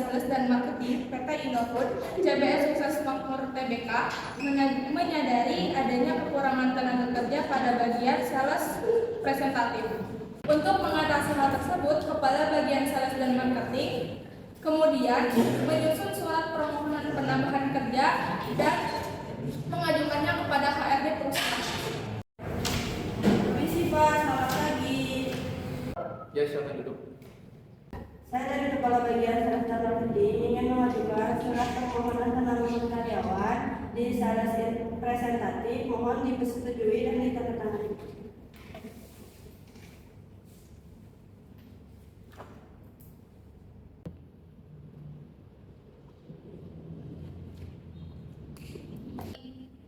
Sales dan Marketing PT Indofood CBS Sukses Makmur Tbk menyadari adanya kekurangan tenaga kerja pada bagian sales presentatif. Untuk mengatasi hal tersebut, Kepala Bagian Sales dan Marketing kemudian menyusun surat permohonan penambahan kerja dan mengajukannya kepada HRD perusahaan. Permisi Pak, selamat pagi. Ya, silakan duduk. Saya dari Kepala Bagian Sales dan Marketing ingin mengajukan surat permohonan penambahan karyawan di sales presentatif. Mohon disetujui dan ditandatangani.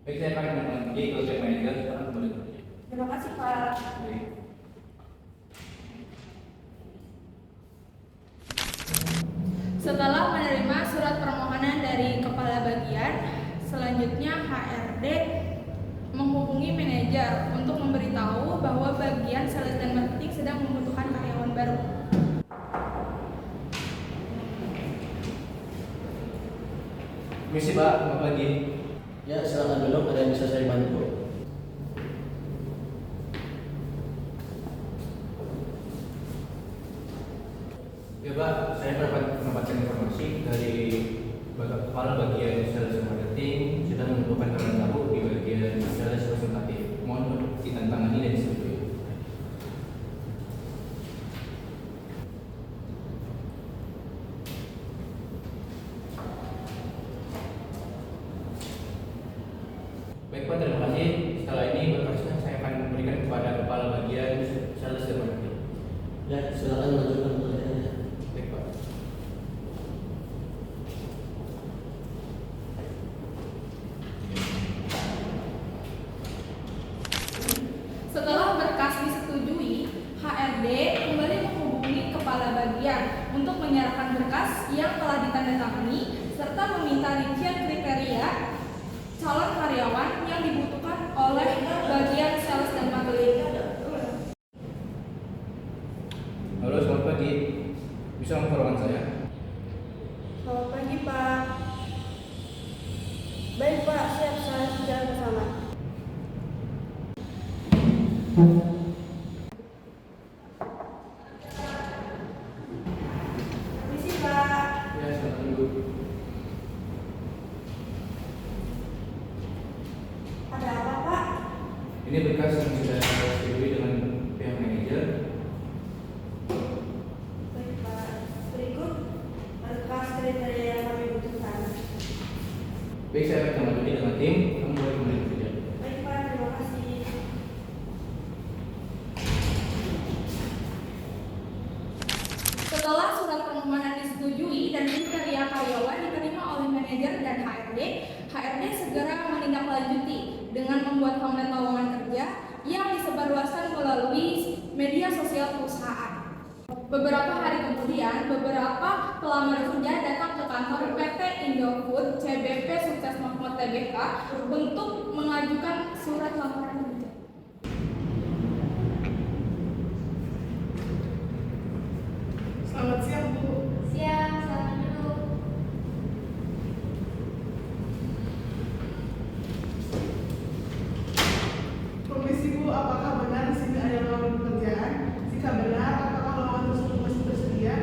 Baik, saya akan menanti project manager sekarang kembali bekerja. Terima kasih Pak. Baik. Setelah menerima surat permohonan dari Kepala Bagian, selanjutnya HRD menghubungi manajer untuk memberitahu bahwa bagian sales dan marketing sedang membutuhkan karyawan baru. Permisi Pak, selamat pagi. Ya, silakan duduk. Ada yang bisa saya bantu? Ya Pak, saya mendapatkan informasi dari Kepala Bagian Sales dan Marketing sudah membutuhkan karyawan baru di bagian sales presentatif. Mohon ditandatangani dan disetujui. Baik Pak, terima kasih. Setelah ini berkasnya saya akan memberikan kepada Kepala Bagian Sales dan Marketing. Ya, silakan lanjutkan pertanyaannya. Baik Pak. Setelah berkas disetujui, HRD kembali menghubungi Kepala Bagian untuk menyerahkan berkas yang telah ditandatangani serta meminta rincian kriteria calon karyawan yang dibutuhkan oleh bagian sales dan marketing. Halo, selamat pagi. Bisa ke ruangan saya? Selamat pagi Pak. Baik Pak, siap, saya sudah ke sana. Permisi Pak. Ya, silakan duduk. Ada apa Pak? Ini berkas yang sudah saya setujui dengan pihak manajer. Baik Pak. Berikut berkas kriteria yang kami butuhkan. Baik, saya akan lanjuti dengan tim. Kamu boleh kembali bekerja. Baik Pak, terima kasih. Setelah surat permohonan disetujui dan kriteria karyawan diterima oleh manajer dan HRD segera menindaklanjuti dengan membuat pamflet lowongan kerja yang disebarluaskan melalui media sosial perusahaan. Beberapa hari kemudian, beberapa pelamar kerja datang ke kantor PT Indofood CBP Sukses Makmur Tbk untuk mengajukan surat lamaran kerja. Selamat siang Bu. Siang, selamat duduk. Permisi Bu, apakah benar di sini ada lowongan pekerjaan? Jika benar, apakah lowongan tersebut masih tersedia?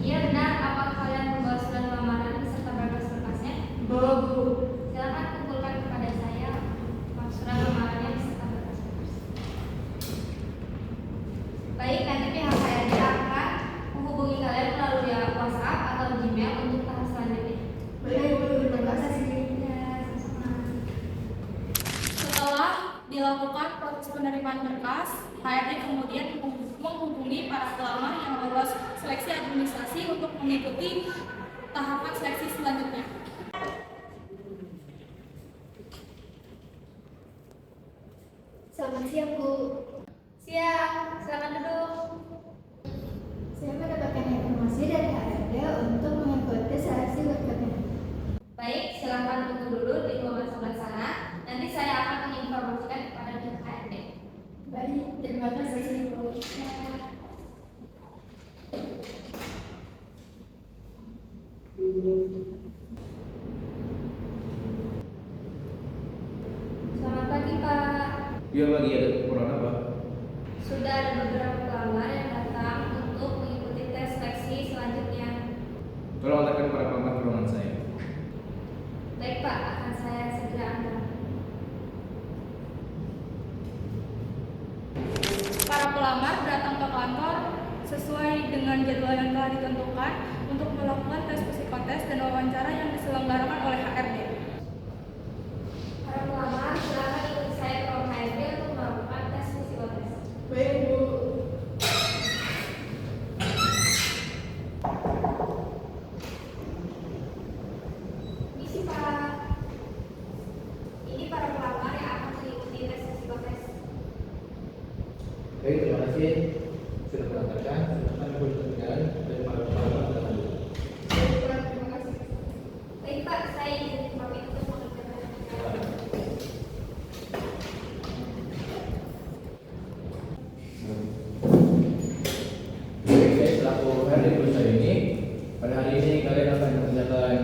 Iya benar, apakah kalian membawa surat lamaran beserta berkas-berkasnya? Bawa Bu. Silakan kumpulkan kepada saya surat lamarannya beserta berkas-berkasnya. Baik, nanti pihak HRD akan menghubungi kalian melalui WhatsApp atau Gmail untuk tahap selanjutnya. Baik Bu, terima kasih. Ya, sama-sama. Setelah dilakukan proses penerimaan berkas, HRD kemudian menghubungi para pelamar yang lolos seleksi administrasi untuk mengikuti tahapan seleksi selanjutnya. Selamat siang Bu. Siang, silakan duduk. Saya mendapatkan informasi dari HRD untuk mengikuti seleksi berikutnya. Baik, silakan tunggu dulu di ruangan sebelah sana. Nanti saya akan menginformasikan kepada pihak HRD. Baik, terima kasih Bu. Ya. Selamat pagi Pak. Iya lagi ada kurang apa? Sudah ada beberapa pelamar yang datang untuk mengikuti tes seleksi selanjutnya. Tolong antarkan para pelamar ke ruangan saya. Baik Pak, akan saya segera antar. Para pelamar datang ke kantor sesuai dengan jadwal yang telah ditentukan untuk melakukan tes psikotes dan wawancara yang diselenggarakan oleh HRD. Para pelamar, silakan ikuti saya ke ruang HRD untuk melakukan tes psikotes. Baik Bu. Misi Pak. Ini para pelamar yang akan mengikuti tes psikotes. Baik, terima kasih sudah mengantarkan. Silakan ibu dilanjutkan dan para pelamar silakan dulu. Baik Pak, terima kasih. Baik Pak, saya izin pamit untuk mengerjakan. Baik, saya selaku HRD perusahaan ini. Pada hari ini kalian akan mengerjakan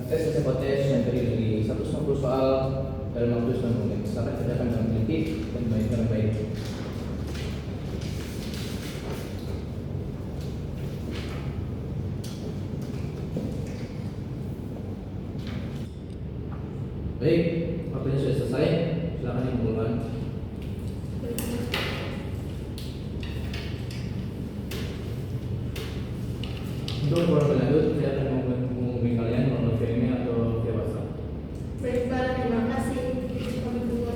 tes psikotes yang terdiri dari 150 soal dalam waktu 9 menit. Silakan kerjakan dengan teliti dan dengan baik. Baik, waktunya sudah selesai. Silakan dimulai. Untuk informasi lanjut, saya akan menghubungi kalian melalui via email atau via WhatsApp. Baik Pak, terima kasih. Kami tunggu.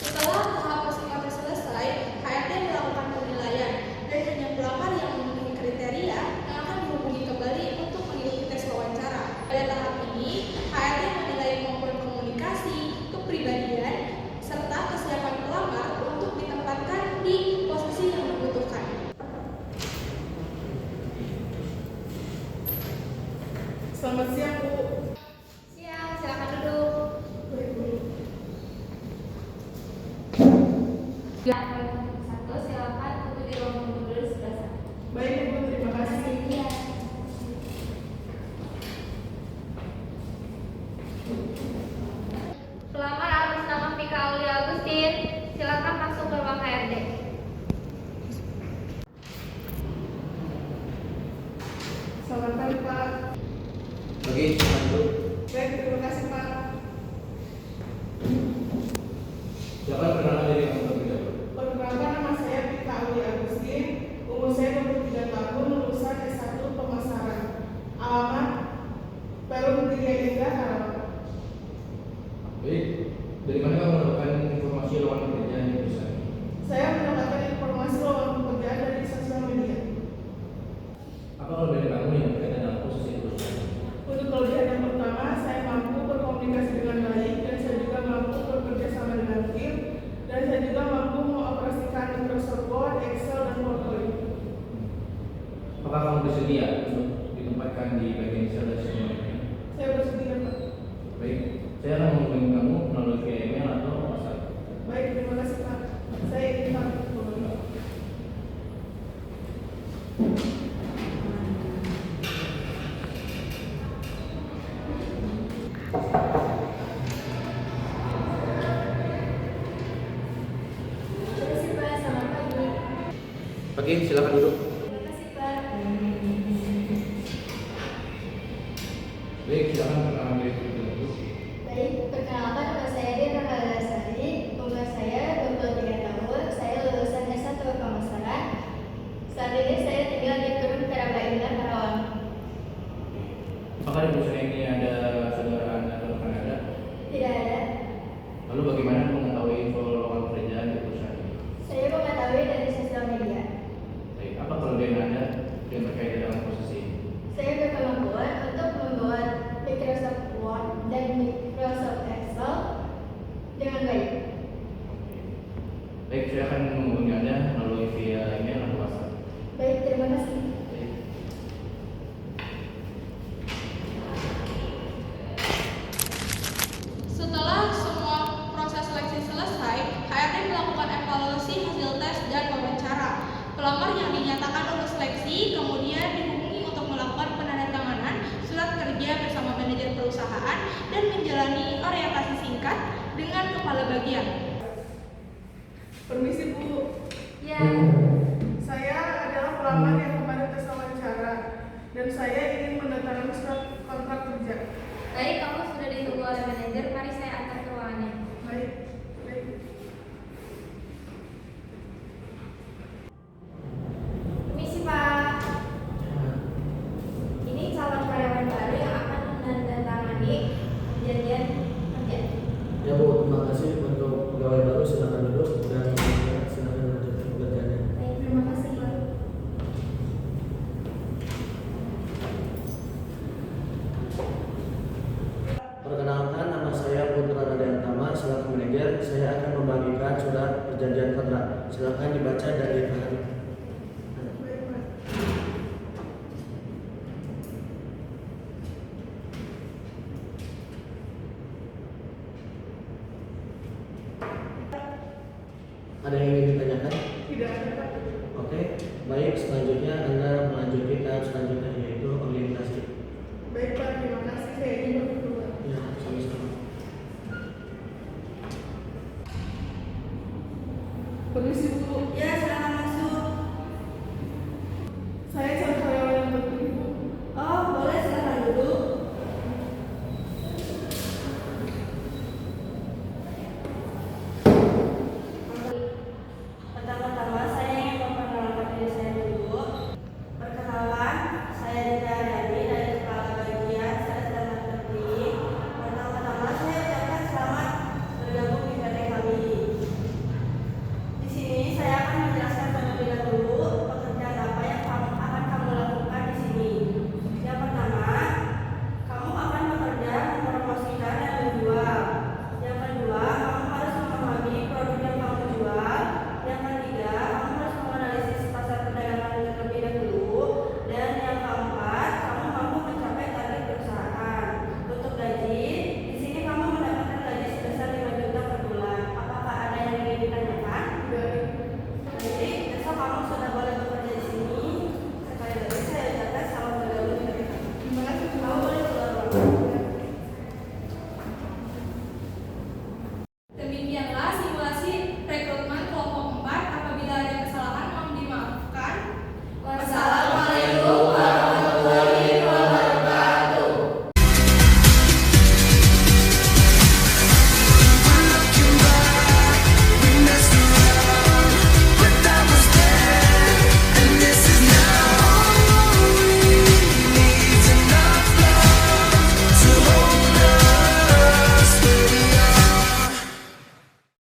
Setelah tahap psikotes selesai, HRD melakukan penilaian dan hanya pelamar yang memenuhi kriteria yang akan dihubungi kembali untuk mengikuti tes wawancara. Pada tahap ini, HRD menilai kemampuan komunikasi, kepribadian, serta kesiapan pelamar untuk ditempatkan di posisi yang dibutuhkan. Selamat siang Bu. Siang, silakan duduk. Baik Bu. Satu, silakan tunggu di ruang tunggu dulu sebelah sana. Baik Bu, terima kasih. Iya. Pelamar atas nama Vika Aulia Agustin, silakan masuk ke ruang HRD. Selamat pagi Pak. Oke, silakan dulu. Baik, terima kasih Pak. Silakan perkenalan diri yang terlebih dahulu. Perkenalkan, nama saya Vika Aulia Agustin. Umur saya 23 tahun, lulusan S1 Pemasaran. Alamat Perum 3 Indah, Karawang. Baik, dari mana kamu mendapatkan informasi lowongan pekerjaan di perusahaan ini? Saya mendapatkan informasi lowongan pekerjaan dari sosial media. Apa kelebihan kamu yang berkaitan dengan posisi di perusahaan ini? Untuk kelebihan yang pertama, saya mampu berkomunikasi dengan baik dan saya juga mampu bekerja sama dengan tim dan saya juga mampu mengoperasikan Microsoft Word, Excel, dan PowerPoint. Apakah kamu bersedia untuk ditempatkan di bagian sales dan semuanya? Saya bersedia Pak. Baik, saya akan menghubungi kamu melalui via email atau WhatsApp. Baik, terima kasih Pak. Saya ingin pamit dulu. Terima kasih Pak, selamat pagi. Oke, silakan duduk. Terima kasih Pak. Baik, silakan perkenalan diri terlebih dahulu. Baik, perkenalkan nama saya Dina Ralasari. Umur saya 23 tahun. Saya lulusan S1 Pemasaran. Saat ini saya tinggal di Perum Teraba Indah, Karawang. Apakah di perusahaan ini ada saudara Anda atau rekan Anda? Tidak ada. Lalu bagaimana mengetahui info lowongan pekerjaan di perusahaan ini? Saya mengetahui dari sosial media. Baik, apa kelebihan Anda yang berkaitan dengan posisi ini? Saya berkemampuan untuk membuat Microsoft Word dan Microsoft Excel dengan baik. Baik, saya akan menghubungi Anda melalui via email atau WhatsApp. Baik, terima kasih. Baik. Setelah semua proses seleksi selesai, HRD melakukan evaluasi bagian. Permisi Bu, Ya, saya adalah pelamar yang kemarin tes wawancara dan saya ingin menandatangani surat kontrak kerja. baik, kamu sudah ditunggu oleh manajer. Mari saya antar ke ruangannya. Baik, baik. Permisi Pak. Ini calon karyawan baru yang akan menandatangani perjanjian kerja. Ya Bu, terima kasih untuk pegawai baru. Silakan duduk dan silakan melanjutkan pekerjaannya. Baik, terima kasih Pak. Perkenalkan, nama saya Putra Radayantama selaku manajer. Saya akan membagikan surat perjanjian kontrak. Silakan dibaca dan dipahami. Baik, Pak. Ada yang ingin ditanyakan? Tidak ada Pak. Oke, baik. Selanjutnya Anda melanjutkan tahap selanjutnya yaitu orientasi. Baik Pak, terima kasih. Saya ingin berdua. Ya, sama-sama. Permisi Bu,